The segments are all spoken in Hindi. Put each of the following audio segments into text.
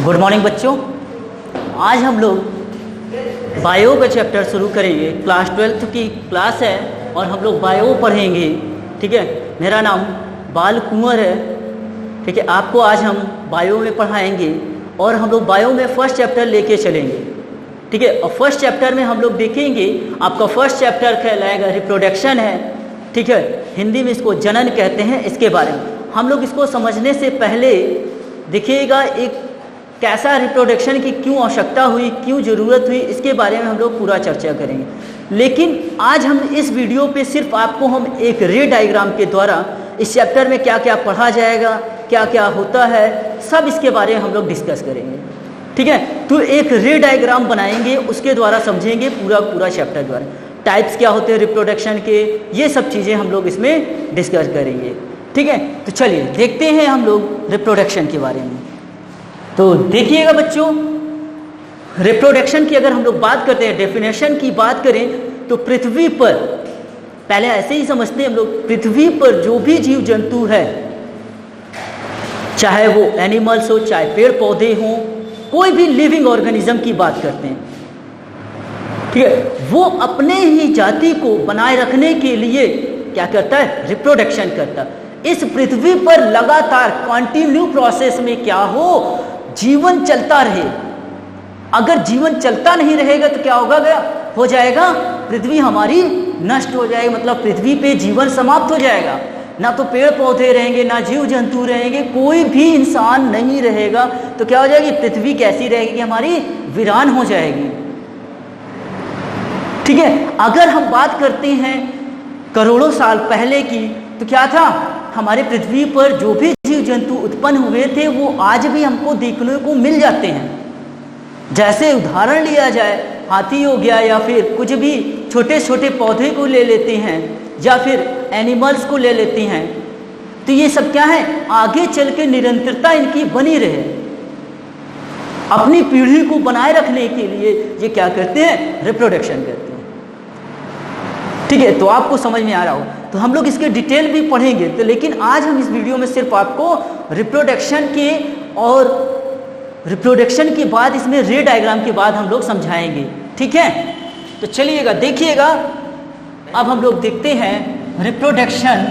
गुड मॉर्निंग बच्चों। आज हम लोग बायो का चैप्टर शुरू करेंगे। क्लास 12th की क्लास है और हम लोग बायो पढ़ेंगे। ठीक है, मेरा नाम बाल कुंवर है। ठीक है, आपको आज हम बायो में पढ़ाएंगे और हम लोग बायो में फर्स्ट चैप्टर लेके चलेंगे। ठीक है, और फर्स्ट चैप्टर में हम लोग देखेंगे, आपका फर्स्ट चैप्टर कहलाएगा रिप्रोडक्शन है। ठीक है, हिंदी में इसको जनन कहते हैं। इसके बारे में हम लोग इसको समझने से पहले देखिएगा एक कैसा रिप्रोडक्शन की क्यों आवश्यकता हुई, क्यों ज़रूरत हुई, इसके बारे में हम लोग पूरा चर्चा करेंगे। लेकिन आज हम इस वीडियो पे सिर्फ आपको हम एक रे डायग्राम के द्वारा इस चैप्टर में क्या क्या पढ़ा जाएगा, क्या क्या होता है, सब इसके बारे में हम लोग डिस्कस करेंगे। ठीक है, तो एक रे डायग्राम बनाएंगे, उसके द्वारा समझेंगे पूरा चैप्टर द्वारा। टाइप्स क्या होते हैं रिप्रोडक्शन के, ये सब चीज़ें हम लोग इसमें डिस्कस करेंगे। ठीक है, तो चलिए देखते हैं हम लोग रिप्रोडक्शन के बारे में। तो देखिएगा बच्चों, रिप्रोडक्शन की अगर हम लोग बात करते हैं, डेफिनेशन की बात करें तो पृथ्वी पर, पहले ऐसे ही समझते हैं हम लोग, पृथ्वी पर जो भी जीव जंतु है, चाहे वो एनिमल्स हो, चाहे पेड़ पौधे हों, कोई भी लिविंग ऑर्गेनिज्म की बात करते हैं, ठीक है, वो अपने ही जाति को बनाए रखने के लिए क्या करता है, रिप्रोडक्शन करता है। इस पृथ्वी पर लगातार कंटिन्यू प्रोसेस में क्या हो, जीवन चलता रहे। अगर जीवन चलता नहीं रहेगा तो क्या होगा, हो जाएगा पृथ्वी हमारी नष्ट हो जाएगी, मतलब पृथ्वी पे जीवन समाप्त हो जाएगा। ना तो पेड़ पौधे रहेंगे, ना जीव जंतु रहेंगे, कोई भी इंसान नहीं रहेगा, तो क्या हो जाएगी, पृथ्वी कैसी रहेगी, हमारी वीरान हो जाएगी। ठीक है, अगर हम बात करते हैं करोड़ों साल पहले की, तो क्या था, हमारे पृथ्वी पर जो भी जीव जंतु उत्पन्न हुए थे वो आज भी हमको देखने को मिल जाते हैं। जैसे उदाहरण लिया जाए, हाथी हो गया, या फिर कुछ भी छोटे छोटे पौधे को ले लेते हैं, या फिर एनिमल्स को ले लेते हैं, तो ये सब क्या है, आगे चल के निरंतरता इनकी बनी रहे, अपनी पीढ़ी को बनाए रखने के लिए ये क्या करते हैं, रिप्रोडक्शन करते हैं। ठीक है, तो आपको समझ में आ रहा हो, तो हम लोग इसके डिटेल भी पढ़ेंगे। तो लेकिन आज हम इस वीडियो में सिर्फ आपको रिप्रोडक्शन के और रिप्रोडक्शन के बाद इसमें रे डायग्राम के बाद हम लोग समझाएंगे। ठीक है, तो चलिएगा देखिएगा। अब हम लोग देखते हैं रिप्रोडक्शन।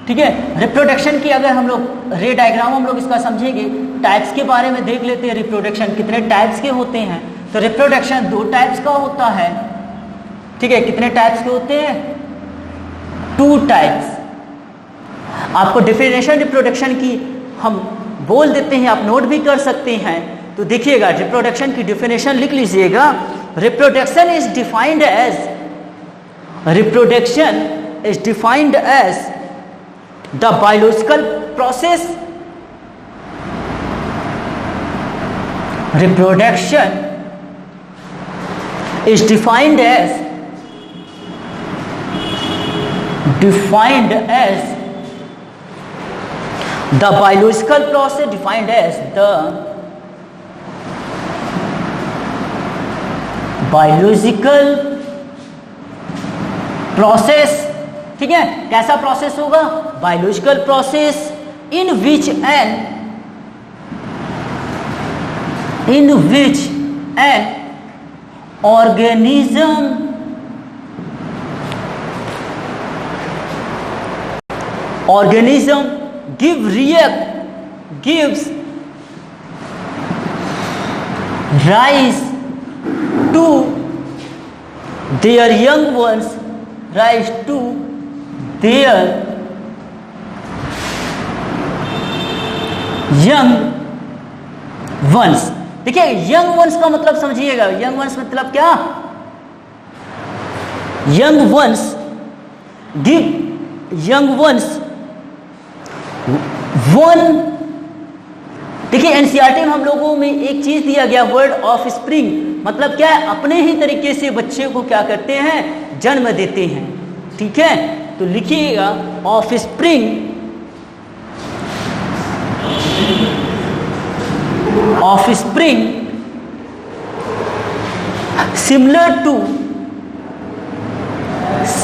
ठीक है, रिप्रोडक्शन की अगर हम लोग रे डायग्राम हम लोग इसका समझेंगे, टाइप्स के बारे में देख लेते हैं। रिप्रोडक्शन कितने टाइप्स के होते हैं, तो रिप्रोडक्शन 2 टाइप्स का होता है। ठीक है, कितने टाइप्स के होते हैं, 2 टाइप्स। आपको डेफिनेशन रिप्रोडक्शन की हम बोल देते हैं, आप नोट भी कर सकते हैं। तो देखिएगा, रिप्रोडक्शन की डेफिनेशन लिख लीजिएगा। Reproduction is defined as the biological process. Reproduction is defined as the biological process, defined as the biological process। ठीक है, कैसा प्रोसेस होगा, biological process in which an organism gives rise to their young ones, देखिए, यंग वंस का मतलब समझिएगा। यंग वंस मतलब क्या, यंग वंस वन। देखिए, एनसीईआरटी में हम लोगों में एक चीज दिया गया, वर्ड ऑफ स्प्रिंग, मतलब क्या है, अपने ही तरीके से बच्चे को क्या करते हैं, जन्म देते हैं। ठीक है, तो लिखिएगा of spring,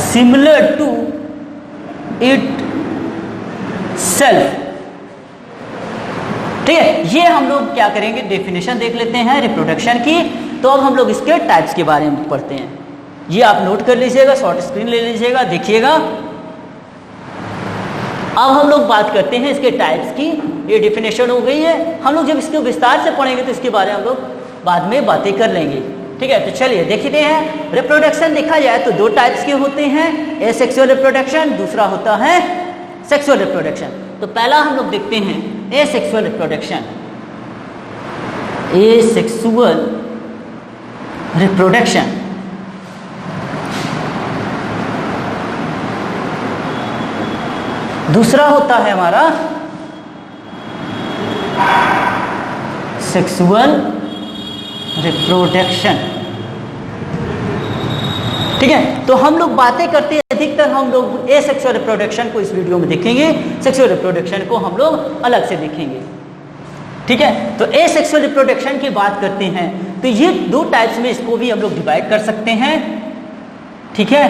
similar to it self. ठीक है, ये हम लोग क्या करेंगे, डेफिनेशन देख लेते हैं रिप्रोडक्शन की। तो अब हम लोग इसके टाइप्स के बारे में पढ़ते हैं। ये आप नोट कर लीजिएगा, शॉर्ट स्क्रीन ले लीजिएगा, देखिएगा। अब हम लोग बात करते हैं इसके टाइप्स की। ये डेफिनेशन हो गई है, हम लोग जब इसको विस्तार से पढ़ेंगे तो इसके बारे में हम लोग बाद में बातें कर लेंगे। ठीक है, तो चलिए देखते हैं। रिप्रोडक्शन देखा जाए तो दो टाइप्स के होते हैं, एसेक्सुअल रिप्रोडक्शन, दूसरा होता है सेक्सुअल रिप्रोडक्शन। तो पहला हम लोग देखते हैं एसेक्सुअल रिप्रोडक्शन। एसेक्सुअल रिप्रोडक्शन दूसरा होता है हमारा सेक्सुअल रिप्रोडक्शन। ठीक है, तो हम लोग बातें करते हैं, अधिकतर हम लोग एसेक्सुअल रिप्रोडक्शन को इस वीडियो में देखेंगे, सेक्सुअल रिप्रोडक्शन को हम लोग अलग से देखेंगे। ठीक है, तो एसेक्सुअल रिप्रोडक्शन की बात करते हैं तो ये दो टाइप्स में इसको भी हम लोग डिवाइड कर सकते हैं। ठीक है,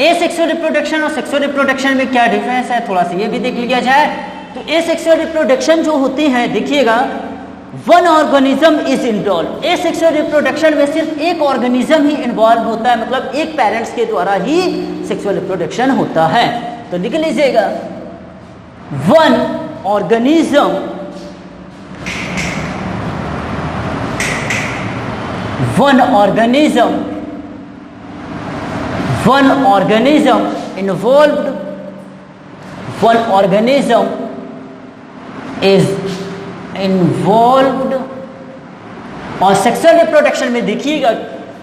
एसेक्सुअल रिप्रोडक्शन और सेक्सुअल रिप्रोडक्शन में क्या डिफरेंस है, थोड़ा सा ये भी देख लिया जाए। तो एसेक्सुअल रिप्रोडक्शन जो होते हैं, देखिएगा, one organism is involve. Asexual reproduction में सिर्फ एक ऑर्गेनिज्म ही इन्वॉल्व होता है, मतलब एक पेरेंट्स के द्वारा ही सेक्सुअल रिप्रोडक्शन होता है। तो लिख लीजिएगा, वन ऑर्गेनिज्म इन्वॉल्व्ड। और सेक्सुअल रिप्रोडक्शन में देखिएगा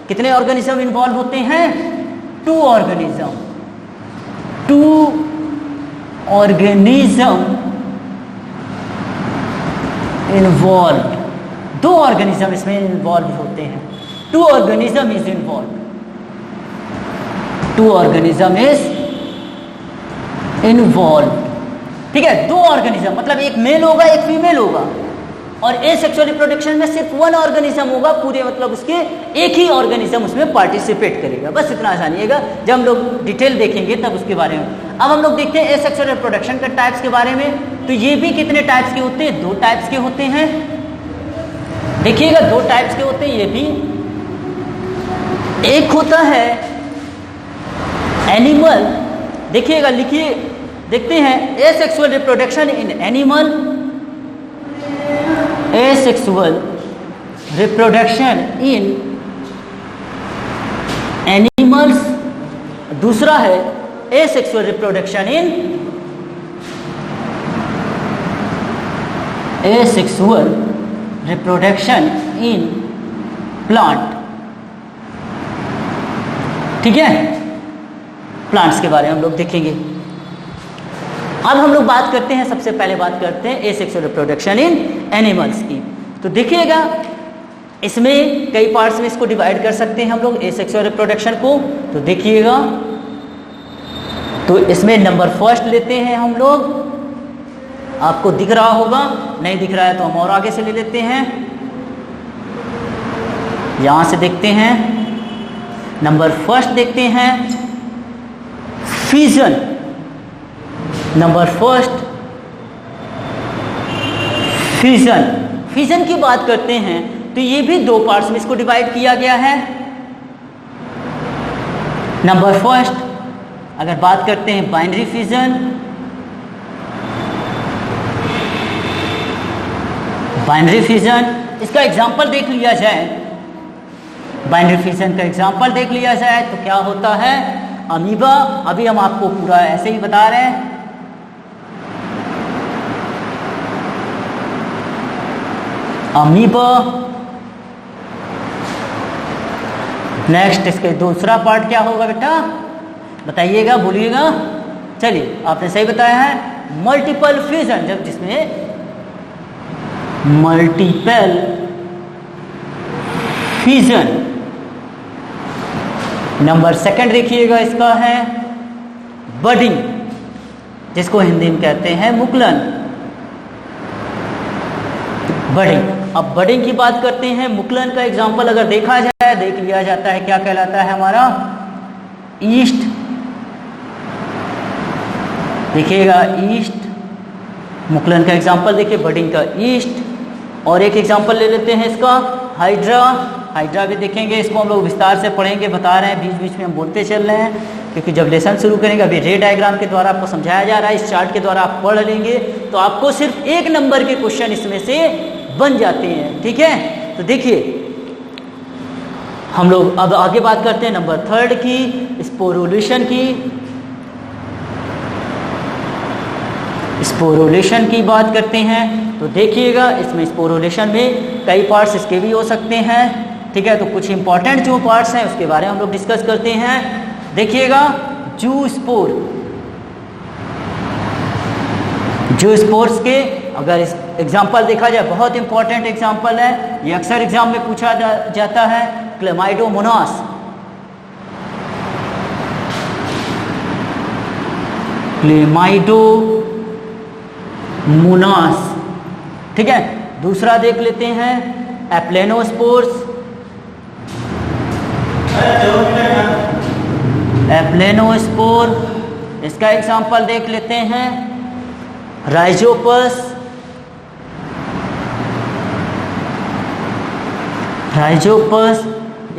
कितने ऑर्गेनिज्म इन्वॉल्व होते हैं, टू ऑर्गेनिज्म इन्वॉल्व। दो ऑर्गेनिज्म इसमें इन्वॉल्व होते हैं। Two organism is involve. ठीक है, दो ऑर्गेनिज्म मतलब एक मेल होगा एक फीमेल होगा। और एसेक्सुअल रिप्रोडक्शन में सिर्फ वन ऑर्गेनिज्म होगा, पूरे मतलब उसके एक ही ऑर्गेनिज्म उसमें पार्टिसिपेट करेगा। बस इतना जानिएगा, जब हम लोग डिटेल देखेंगे तब उसके बारे में। अब हम लोग देखते हैं एसेक्सुअल रिप्रोडक्शन के टाइप्स के बारे में। तो ये भी कितने टाइप्स के होते हैं, दो टाइप्स के होते हैं। देखिएगा, दो टाइप्स के होते हैं ये भी। एक होता है एनिमल, देखिएगा, लिखिए, देखते हैं, asexual reproduction in animal, asexual reproduction in animals. दूसरा है एसेक्सुअल रिप्रोडक्शन इन प्लांट। ठीक है, प्लांट्स के बारे में हम लोग देखेंगे। अब हम लोग बात करते हैं, सबसे पहले बात करते हैं एसेक्सुअल रिप्रोडक्शन इन एनिमल्स की। तो देखिएगा, इसमें कई पार्ट्स में इसको डिवाइड कर सकते हैं हम लोग एसेक्सुअल रिप्रोडक्शन को। तो देखिएगा, तो इसमें नंबर फर्स्ट लेते हैं हम लोग, आपको दिख रहा होगा, नहीं दिख रहा है तो हम और आगे से ले लेते हैं, यहां से देखते हैं। नंबर फर्स्ट देखते हैं फिजन। नंबर फर्स्ट फिजन की बात करते हैं तो ये भी दो पार्ट्स में इसको डिवाइड किया गया है। नंबर फर्स्ट अगर बात करते हैं बाइनरी फिजन, इसका एग्जांपल देख लिया जाए, बाइनरी फिजन का एग्जांपल देख लिया जाए तो क्या होता है, अमीबा। अभी हम आपको पूरा ऐसे ही बता रहे हैं। अमीबा, नेक्स्ट इसके दूसरा पार्ट क्या होगा बेटा, बताइएगा, बोलिएगा। चलिए, आपने सही बताया है, मल्टीपल फ्यूजन, जब जिसमें मल्टीपल फ्यूजन। नंबर सेकंड देखिएगा, इसका है बडिंग, जिसको हिंदी में कहते हैं मुकुलन, बडिंग। अब बडिंग की बात करते हैं, मुकुलन का एग्जाम्पल अगर देखा जाए, देख लिया जाता है, क्या कहलाता है हमारा, ईस्ट। देखिएगा, ईस्ट, मुकुलन का एग्जाम्पल देखिए, बडिंग का ईस्ट। और एक एग्जांपल ले लेते हैं इसका, हाइड्रा। हाइड्रा भी देखेंगे, इसको हम लोग विस्तार से पढ़ेंगे, बता रहे हैं, बीच बीच में हम बोलते चल रहे हैं, क्योंकि जब लेसन शुरू करेंगे, अभी रे डायग्राम के द्वारा आपको समझाया जा रहा है, इस चार्ट के द्वारा आप पढ़ लेंगे तो आपको सिर्फ 1 नंबर के क्वेश्चन इसमें से बन जाते हैं। ठीक है, तो देखिए हम लोग अब आगे बात करते हैं नंबर 3 की, स्पोरुलेशन की। स्पोरुलेशन की बात करते हैं तो देखिएगा, इसमें स्पोरुलेशन में कई पार्ट्स इसके भी हो सकते हैं। ठीक है, तो कुछ इंपॉर्टेंट जो पार्ट्स हैं उसके बारे में हम लोग डिस्कस करते हैं। देखिएगा, जू स्पोर, जू स्पोर्स के अगर इस एग्जाम्पल देखा जाए, बहुत इंपॉर्टेंट एग्जाम्पल है, ये अक्सर एग्जाम में पूछा जाता है, क्लेमाइडोमोनास। क्लेमाइडोमोनास। ठीक है, दूसरा देख लेते हैं एप्लेनोस्पोर्स। एप्लेनोस्पोर, इसका एग्जाम्पल देख लेते हैं राइजोपस। राइजोपस,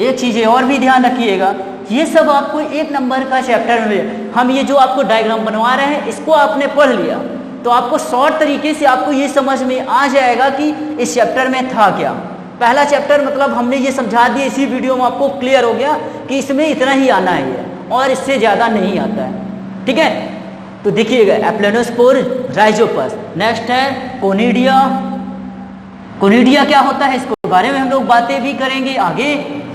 एक चीज़ और भी ध्यान रखिएगा, ये सब आपको 1 नंबर का चैप्टर में, हम ये जो आपको डायग्राम बनवा रहे हैं इसको आपने पढ़ लिया तो आपको शॉर्ट तरीके से आपको ये समझ में आ जाएगा कि इस चैप्टर में था क्या। पहला चैप्टर मतलब हमने ये समझा दिया, इसी वीडियो में आपको क्लियर हो गया कि इसमें इतना ही आना है और इससे ज़्यादा नहीं आता है। ठीक है, तो देखिएगा एप्लेनोस्पोर, राइजोपस। नेक्स्ट है कोनिडिया। कोनिडिया क्या होता है, इसके बारे में हम लोग बातें भी करेंगे आगे।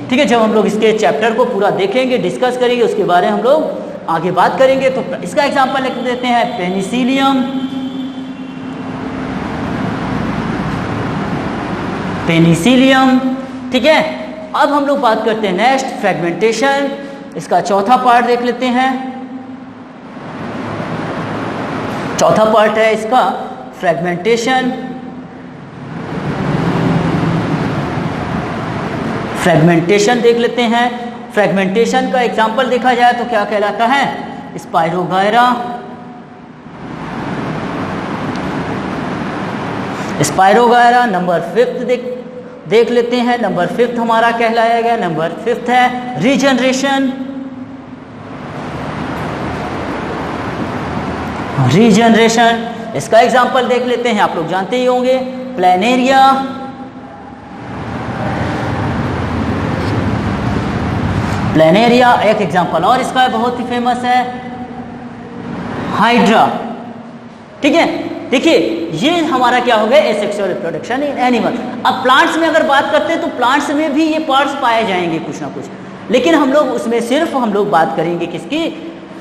ठीक है, जब हम लोग इसके चैप्टर को पूरा देखेंगे, डिस्कस करेंगे, उसके बारे में हम लोग आगे बात करेंगे। तो इसका एग्जांपल लिख देते हैं पेनिसिलियम। पेनिसिलियम। ठीक है, अब हम लोग बात करते हैं नेक्स्ट फ्रेगमेंटेशन। इसका चौथा पार्ट देख लेते हैं। चौथा पार्ट है इसका फ्रेगमेंटेशन। फ्रेगमेंटेशन देख लेते हैं। फ्रेगमेंटेशन का एग्जांपल देखा जाए तो क्या कहलाता है, स्पाइरोगायरा। स्पाइरोगायरा नंबर 5 देख लेते हैं। नंबर 5 हमारा कहलाया गया, नंबर 5 है रीजनरेशन। रीजनरेशन, इसका एग्जांपल देख लेते हैं, आप लोग जानते ही होंगे, प्लेनेरिया। प्लेनेरिया। एक एग्जांपल और इसका बहुत ही फेमस है, हाइड्रा। ठीक है, देखिए ये हमारा क्या हो गया, एसेक्सुअल रिप्रोडक्शन इन एनिमल। अब प्लांट्स में अगर बात करते हैं तो प्लांट्स में भी ये पार्ट्स पाए जाएंगे कुछ ना कुछ, लेकिन हम लोग उसमें सिर्फ हम लोग बात करेंगे किसकी,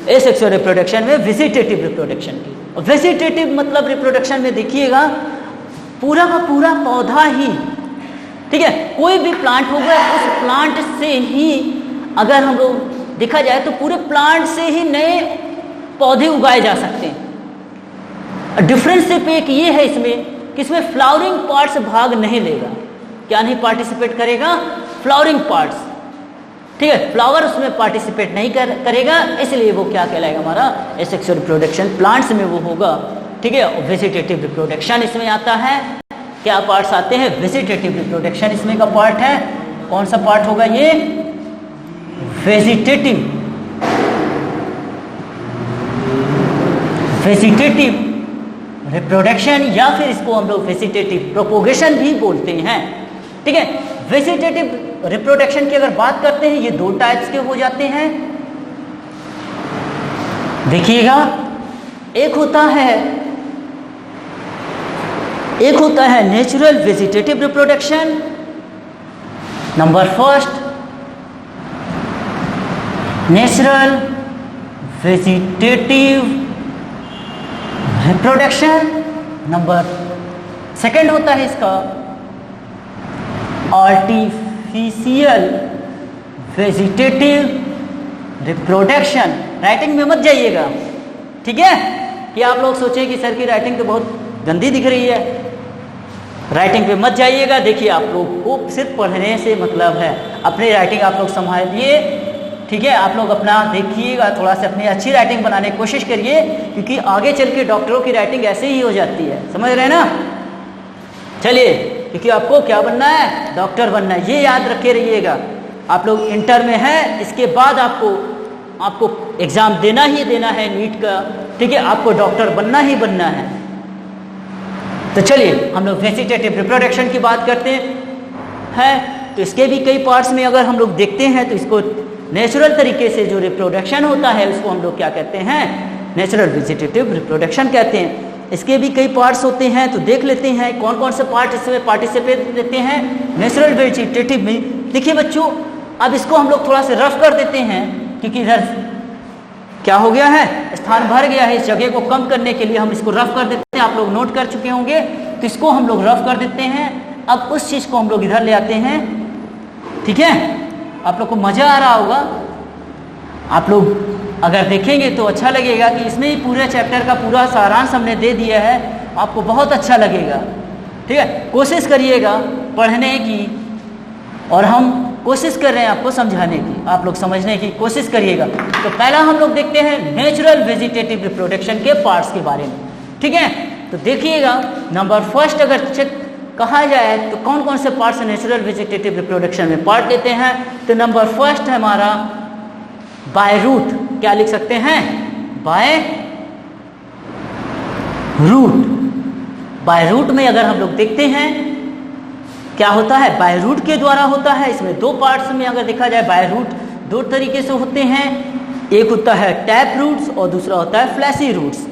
एसेक्सुअल रिप्रोडक्शन में, वेजिटेटिव रिप्रोडक्शन की। वेजिटेटिव मतलब रिप्रोडक्शन में देखिएगा पूरा का पूरा पौधा ही, ठीक है, कोई भी प्लांट होगा उस प्लांट से ही, अगर हम लोग देखा जाए तो पूरे प्लांट से ही नए पौधे उगाए जा सकते हैं। डिफरेंस सिर्फ एक ये है इसमें कि इसमें फ्लावरिंग पार्ट्स भाग नहीं लेगा। क्या नहीं पार्टिसिपेट करेगा, फ्लावरिंग पार्ट्स। ठीक है, फ्लावर उसमें पार्टिसिपेट नहीं करेगा, इसलिए वो क्या कहलाएगा, हमारा एसेक्सुअल रिप्रोडक्शन प्लांट्स में वो होगा। ठीक है, वेजिटेटिव रिप्रोडक्शन इसमें आता है। क्या पार्ट्स आते हैं, वेजिटेटिव रिप्रोडक्शन इसमें का पार्ट है। कौन सा पार्ट होगा ये, वेजिटेटिव। वेजिटेटिव रिप्रोडक्शन या फिर इसको हम लोग वेजिटेटिव प्रोपोगेशन भी बोलते हैं। ठीक है, वेजिटेटिव रिप्रोडक्शन की अगर बात करते हैं, ये 2 टाइप्स के हो जाते हैं। देखिएगा, एक होता है natural vegetative reproduction. Number 1 natural vegetative reproduction. Number 2 होता है इसका आर्टिफिशियल वेजिटेटिव रिप्रोडक्शन। राइटिंग में मत जाइएगा, ठीक है, कि आप लोग सोचें कि सर की राइटिंग तो बहुत गंदी दिख रही है। राइटिंग पे मत जाइएगा। देखिए, आप लोग को सिर्फ पढ़ने से मतलब है, अपनी राइटिंग आप लोग संभालिए। ठीक है, आप लोग अपना देखिएगा, थोड़ा सा अपनी अच्छी राइटिंग बनाने की कोशिश करिए, क्योंकि आगे चल के डॉक्टरों की राइटिंग ऐसे ही हो जाती है, समझ रहे हैं ना। चलिए, क्योंकि आपको क्या बनना है, डॉक्टर बनना है। ये याद रखे रहिएगा। आप लोग इंटर में हैं, इसके बाद आपको एग्जाम देना ही देना है नीट का, ठीक है, आपको डॉक्टर बनना ही बनना है। तो चलिए हम लोग वेजिटेटिव रिप्रोडक्शन की बात करते हैं। तो इसके भी कई पार्ट्स में अगर हम लोग देखते हैं तो इसको नेचुरल तरीके से जो रिप्रोडक्शन होता है उसको हम लोग क्या कहते हैं, नेचुरल वेजिटेटिव रिप्रोडक्शन कहते हैं। इसके भी कई पार्ट्स होते हैं, तो देख लेते हैं कौन कौन से पार्ट इसमें पार्टिसिपेट लेते हैं नेचुरल वेजिटेटिव में। देखिए बच्चों, अब इसको हम लोग थोड़ा सा रफ कर देते हैं, क्योंकि इधर क्या हो गया है, स्थान भर गया है। इस जगह को कम करने के लिए हम इसको रफ कर देते हैं। आप लोग नोट कर चुके होंगे, तो इसको हम लोग रफ कर देते हैं। अब उस चीज़ को हम लोग इधर ले आते हैं, ठीक है। आप लोग को मज़ा आ रहा होगा। आप लोग अगर देखेंगे तो अच्छा लगेगा कि इसमें ही पूरे चैप्टर का पूरा सारांश हमने दे दिया है। आपको बहुत अच्छा लगेगा, ठीक है। कोशिश करिएगा पढ़ने की, और हम कोशिश कर रहे हैं आपको समझाने की, आप लोग समझने की कोशिश करिएगा। तो पहला हम लोग देखते हैं नेचुरल वेजिटेटिव रिप्रोडक्शन के पार्ट्स के बारे में, ठीक है। तो देखिएगा, नंबर फर्स्ट अगर चेक कहा जाए तो कौन कौन से पार्ट्स नेचुरल वेजिटेटिव रिप्रोडक्शन में पार्ट लेते हैं। तो नंबर फर्स्ट है हमारा बाय रूट। क्या लिख सकते हैं, बाय रूट। बाय रूट में अगर हम लोग देखते हैं क्या होता है, बाय रूट के द्वारा होता है। इसमें दो पार्ट्स में अगर देखा जाए बाय रूट दो तरीके से होते हैं। एक होता है टैप रूट्स और दूसरा होता है फ्लैशी रूट्स।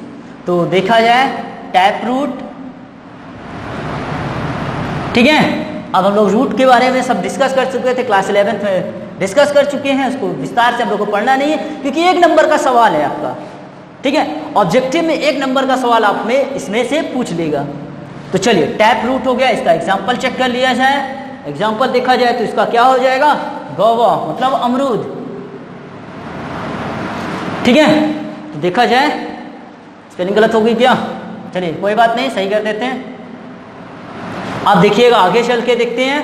तो देखा जाए टैप रूट, ठीक है। अब हम लोग रूट के बारे में सब डिस्कस कर चुके थे, क्लास 11th में डिस्कस कर चुके हैं। उसको विस्तार से हम लोग को पढ़ना नहीं है, क्योंकि एक नंबर का सवाल है आपका, ठीक है। ऑब्जेक्टिव में एक नंबर का सवाल आप में इसमें से पूछ लेगा। तो चलिए, टैप रूट हो गया, इसका एग्जाम्पल चेक कर लिया जाए। एग्जाम्पल देखा जाए तो इसका क्या हो जाएगा, गौवा मतलब अमरूद, ठीक है। तो देखा जाए, स्पेलिंग गलत हो गई क्या, चलिए कोई बात नहीं, सही कर देते हैं। आप देखिएगा, आगे चल के देखते हैं।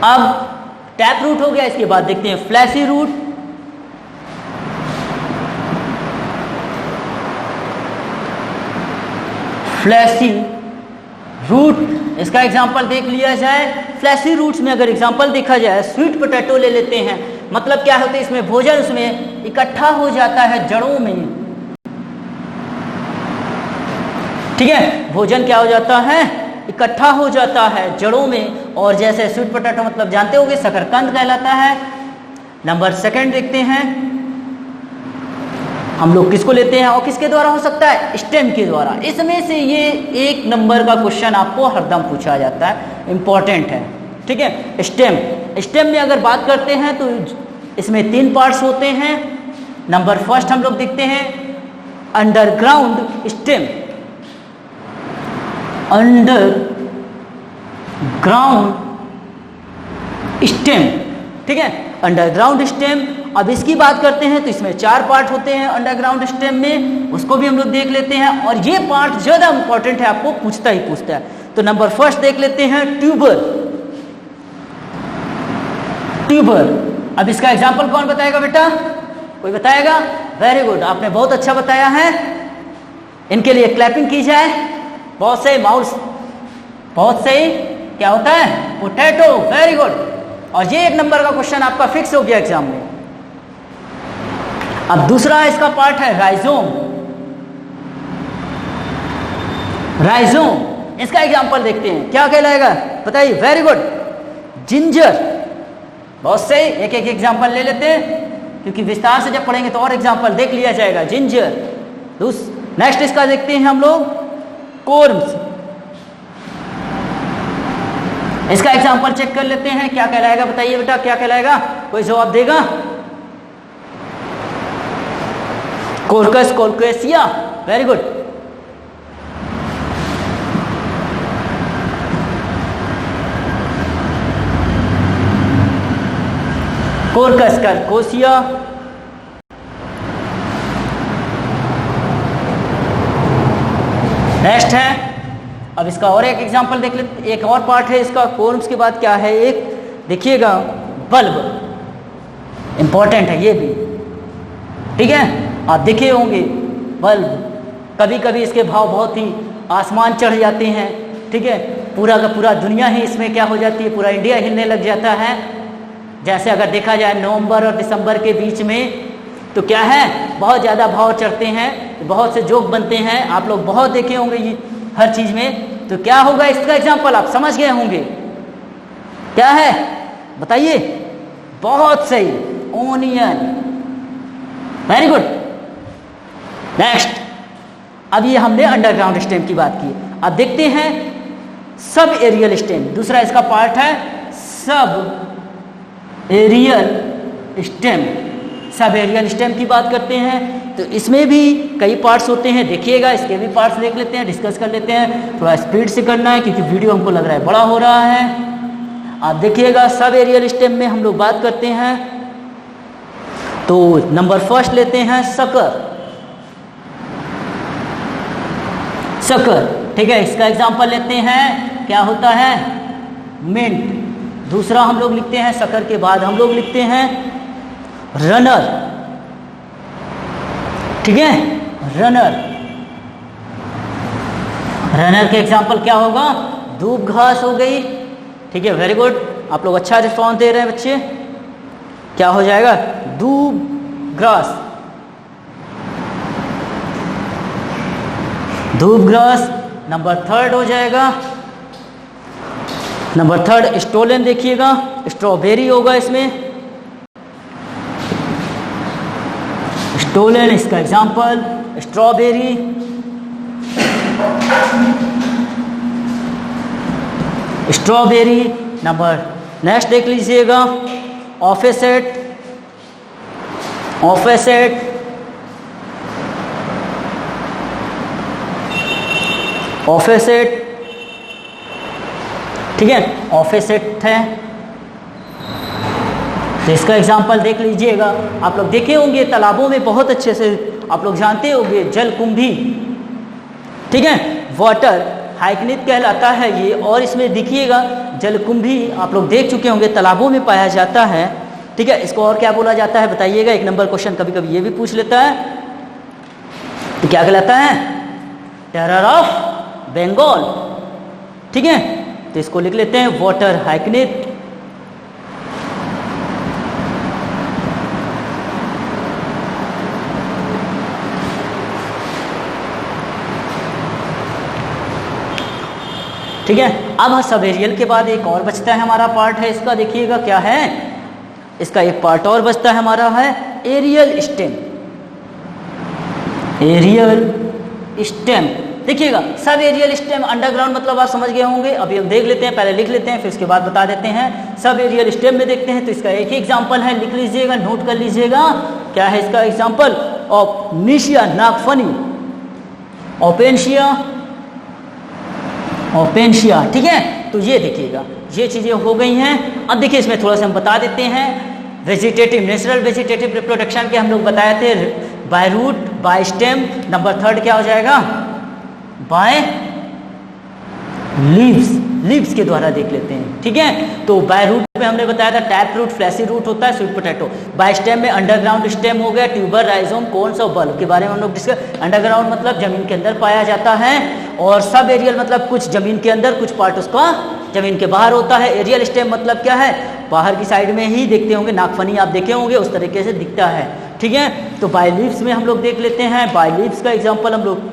अब टैप रूट हो गया, इसके बाद देखते हैं फ्लैशी रूट। फ्लैशी रूट, इसका एग्जांपल देख लिया जाए। फ्लैशी रूट्स में अगर एग्जांपल देखा जाए, स्वीट पोटैटो ले लेते हैं। मतलब क्या होता है, इसमें भोजन उसमें इकट्ठा हो जाता है जड़ों में, ठीक है। भोजन क्या हो जाता है, इकट्ठा हो जाता है जड़ों में। और जैसे स्वीट पोटैटो मतलब जानते होंगे शकरकंद कहलाता है। नंबर सेकंड देखते हैं हम लोग किसको लेते हैं, और किसके द्वारा हो सकता है, स्टेम के द्वारा। इसमें से ये एक नंबर का क्वेश्चन आपको हरदम पूछा जाता है, इंपॉर्टेंट है, ठीक है। स्टेम, स्टेम में अगर बात करते हैं तो इसमें 3 पार्ट्स होते हैं। नंबर फर्स्ट हम लोग देखते हैं अंडरग्राउंड स्टेम। अंडरग्राउंड स्टेम, ठीक है, अंडरग्राउंड स्टेम। अब इसकी बात करते हैं तो इसमें 4 पार्ट होते हैं अंडरग्राउंड स्टेम में, उसको भी हम लोग देख लेते हैं। और ये पार्ट ज़्यादा इंपॉर्टेंट है, आपको पूछता ही पूछता है। तो नंबर फर्स्ट देख लेते हैं ट्यूबर। ट्यूबर, अब इसका एग्जाम्पल कौन बताएगा बेटा, कोई बताएगा, वेरी गुड, आपने बहुत अच्छा बताया है। इनके लिए क्लैपिंग की जाए। बहुत सही, माउस, बहुत सही। क्या होता है, पोटैटो, वेरी गुड। और ये एक नंबर का क्वेश्चन आपका फिक्स हो गया एग्जाम में। अब दूसरा इसका पार्ट है राइजोम। राइजोम, इसका एग्जाम्पल देखते हैं, क्या कहलाएगा बताइए, वेरी गुड, जिंजर। बहुत सही, एक एक एग्जाम्पल ले लेते हैं, क्योंकि विस्तार से जब पढ़ेंगे तो और एग्जाम्पल देख लिया जाएगा। जिंजर। नेक्स्ट इसका देखते हैं हम लोग कोर्म्स। इसका एग्जाम्पल चेक कर लेते हैं, क्या कहलाएगा बताइए बेटा, क्या कहलाएगा, कोई जवाब देगा, कोर्कस कोल्केसिया, वेरी गुड। कोर्कस कोल्केसिया। नेक्स्ट है, अब इसका और एक एग्जांपल देख लेते, एक और पार्ट है इसका कोर्म्स के बाद क्या है, एक देखिएगा बल्ब, इंपॉर्टेंट है ये भी, ठीक है। आप देखे होंगे बल्ब, कभी कभी इसके भाव बहुत ही आसमान चढ़ जाते हैं, ठीक है। पूरा का पूरा दुनिया ही इसमें क्या हो जाती है, पूरा इंडिया हिलने लग जाता है। जैसे अगर देखा जाए नवंबर और दिसंबर के बीच में तो क्या है, बहुत ज़्यादा भाव चढ़ते हैं, बहुत से जोक बनते हैं, आप लोग बहुत देखे होंगे ये हर चीज़ में। तो क्या होगा, इसका एग्जाम्पल आप समझ गए होंगे, क्या है बताइए। बहुत सही, ओनियन, वेरी गुड। नेक्स्ट, अब ये हमने अंडरग्राउंड स्टेम की बात की। अब देखते हैं सब एरियल स्टेम, दूसरा इसका पार्ट है sub aerial stem. Sub aerial stem की बात करते हैं तो इसमें भी कई पार्ट्स होते हैं, देखिएगा इसके भी पार्ट्स देख लेते हैं, डिस्कस कर लेते हैं। थोड़ा स्पीड से करना है क्योंकि वीडियो हमको लग रहा है बड़ा हो रहा है। आप देखिएगा सब एरियल स्टेम में हम लोग बात करते हैं तो नंबर फर्स्ट लेते हैं सकर। सकर, ठीक है, इसका एग्जांपल लेते हैं, क्या होता है, मिंट। दूसरा हम लोग लिखते हैं सकर के बाद हम लोग लिखते हैं रनर, ठीक है, रनर। रनर के एग्जांपल क्या होगा, दूब घास हो गई, ठीक है, वेरी गुड, आप लोग अच्छा रिस्पॉन्स दे रहे हैं बच्चे। क्या हो जाएगा, दूब ग्रास, दूब ग्रास। नंबर थर्ड हो जाएगा, नंबर थर्ड स्टोलन, देखिएगा स्ट्रॉबेरी होगा इसमें, स्टोलन, इसका example strawberry. Strawberry. Number next देख लीजिएगा ऑफेसेट, ऑफेसेट, ऑफेसेट, ठीक है, ऑफेसेट है तो इसका एग्जाम्पल देख लीजिएगा। आप लोग देखे होंगे तालाबों में बहुत अच्छे से, आप लोग जानते होंगे जलकुंभी, ठीक है, वाटर हाइकनिक कहलाता है ये। और इसमें देखिएगा जलकुंभी आप लोग देख चुके होंगे, तालाबों में पाया जाता है, ठीक है। इसको और क्या बोला जाता है बताइएगा, एक नंबर क्वेश्चन कभी कभी ये भी पूछ लेता है, तो क्या कहलाता है, टेरर ऑफ बंगाल, ठीक है। तो इसको लिख लेते हैं वाटर हाइकनिक। ठीक है, अब सब एरियल के बाद एक और बचता है हमारा पार्ट है इसका, देखिएगा क्या है, इसका एक पार्ट और बचता है हमारा है एरियल स्टेम। एरियल स्टेम, देखिएगा सब एरियल स्टेम अंडरग्राउंड मतलब आप समझ गए होंगे। अभी हम देख लेते हैं, पहले लिख लेते हैं फिर उसके बाद बता देते हैं। सब एरियल स्टेम में देखते हैं तो इसका एक ही एग्जांपल है, लिख लीजिएगा, नोट कर लीजिएगा, क्या है इसका एग्जांपल, ऑपनिशिया नागफनी, ओपेनशिया, ओपेनशिया, ठीक है। तो ये देखिएगा ये चीज़ें हो गई हैं। अब देखिए इसमें थोड़ा सा हम बता देते हैं, वेजिटेटिव, नेचुरल वेजिटेटिव रिप्रोडक्शन के हम लोग बताए थे, by root, by stem. Number third क्या हो जाएगा, बाय लीव्स, लीव्स के द्वारा देख लेते हैं, ठीक है। तो बाय रूट में हमने बताया था टैप रूट, फ्लैसी रूट होता है, स्वीट पोटैटो। बाय स्टेम में अंडरग्राउंड स्टेम हो गया, ट्यूबर, राइजोम, कोन्स और बल्ब के बारे में हम लोग डिस्कस। अंडरग्राउंड मतलब जमीन के अंदर पाया जाता है, और सब एरियल मतलब कुछ जमीन के अंदर, कुछ पार्ट उसका जमीन के बाहर होता है। एरियल स्टेम मतलब क्या है, बाहर की साइड में ही देखते होंगे, नागफनी आप देखे होंगे उस तरीके से दिखता है, ठीक है। तो बाय लीव्स में हम लोग देख लेते हैं, बाय लीव्स का एग्जाम्पल हम लोग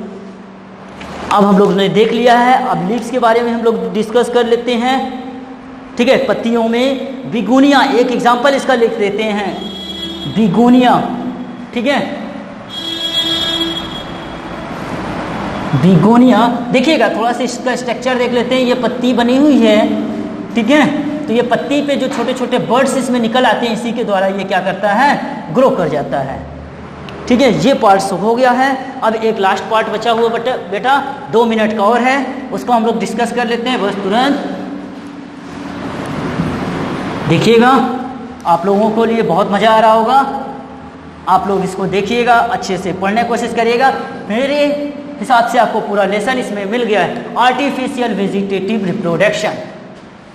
अब हम लोग ने देख लिया है। अब लीव्स के बारे में हम लोग डिस्कस कर लेते हैं, ठीक है। पत्तियों में बिगोनिया, एक एग्जांपल इसका लिख देते हैं, बिगोनिया, ठीक है, बिगोनिया। देखिएगा थोड़ा सा इसका स्ट्रक्चर देख लेते हैं, ये पत्ती बनी हुई है, ठीक है। तो ये पत्ती पे जो छोटे छोटे बर्ड्स इसमें निकल आते हैं, इसी के द्वारा ये क्या करता है, ग्रो कर जाता है, ठीक है। ये पार्ट हो गया है। अब एक लास्ट पार्ट बचा हुआ बेटा 2 मिनट का और है, उसको हम लोग डिस्कस कर लेते हैं बस तुरंत। देखिएगा आप लोगों को लिए बहुत मज़ा आ रहा होगा, आप लोग इसको देखिएगा, अच्छे से पढ़ने की कोशिश करिएगा। मेरे हिसाब से आपको पूरा लेसन इसमें मिल गया है। आर्टिफिशियल वेजिटेटिव रिप्रोडक्शन,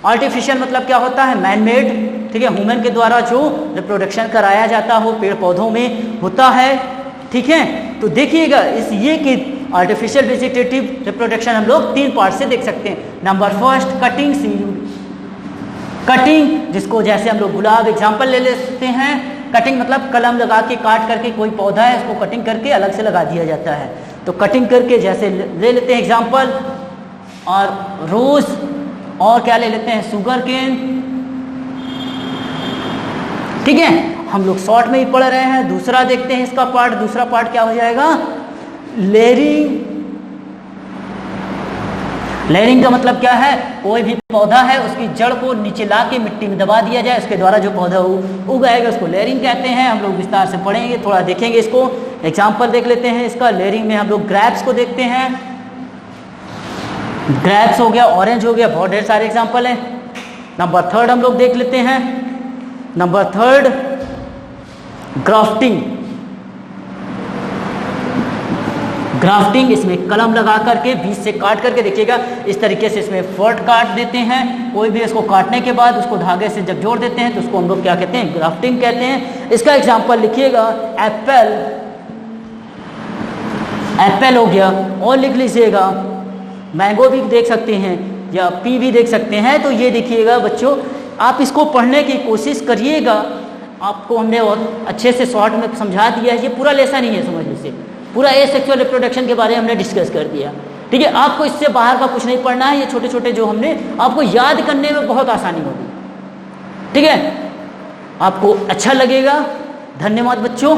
आर्टिफिशियल मतलब क्या होता है, मैन मेड, ठीक है, ह्यूमन के द्वारा जो रिप्रोडक्शन कराया जाता हो पेड़ पौधों में होता है, ठीक है। तो देखिएगा इस ये कि आर्टिफिशियल वेजिटेटिव रिप्रोडक्शन हम लोग 3 पार्ट से देख सकते हैं। Number first cutting seed, cutting जिसको जैसे हम लोग गुलाब एग्जाम्पल ले लेते हैं। कटिंग मतलब कलम लगा के काट करके कोई पौधा है उसको कटिंग करके अलग से लगा दिया जाता है। तो कटिंग करके जैसे ले लेते हैं एग्जाम्पल, और रोज, और क्या ले लेते हैं, शुगर केन। ठीक है, हम लोग शॉर्ट में ही पढ़ रहे हैं। दूसरा देखते हैं इसका पार्ट, दूसरा पार्ट क्या हो जाएगा, लेयरिंग। लेयरिंग का मतलब क्या है, कोई भी पौधा है उसकी जड़ को नीचे ला के मिट्टी में दबा दिया जाए, उसके द्वारा जो पौधा उगाएगा उसको लेयरिंग कहते हैं। हम लोग विस्तार से पढ़ेंगे, थोड़ा देखेंगे इसको। एग्जाम्पल देख लेते हैं इसका। लेयरिंग में हम लोग ग्रेप्स को देखते हैं। ग्रेप्स हो गया, ऑरेंज हो गया, बहुत ढेर सारे एग्जाम्पल हैं। नंबर थर्ड हम लोग देख लेते हैं। Number third grafting. ग्राफ्टिंग इसमें कलम लगा करके बीच से काट करके, देखिएगा इस तरीके से इसमें फर्ट काट देते हैं। कोई भी इसको काटने के बाद उसको धागे से जब जोड़ देते हैं तो उसको हम लोग क्या कहते हैं, ग्राफ्टिंग कहते हैं। इसका एग्जाम्पल लिखिएगा, एप्पल, एप्पल हो गया, और लिख लीजिएगा मैंगो भी देख सकते हैं या पी भी देख सकते हैं। तो ये देखिएगा बच्चों, आप इसको पढ़ने की कोशिश करिएगा। आपको हमने बहुत अच्छे से शॉर्ट में समझा दिया है। ये पूरा लेसन ही है समझने से, पूरा एसेक्सुअल रिप्रोडक्शन के बारे में हमने डिस्कस कर दिया। ठीक है, आपको इससे बाहर का कुछ नहीं पढ़ना है। ये छोटे छोटे जो हमने आपको याद करने में बहुत आसानी होगी। ठीक है, आपको अच्छा लगेगा। धन्यवाद बच्चों।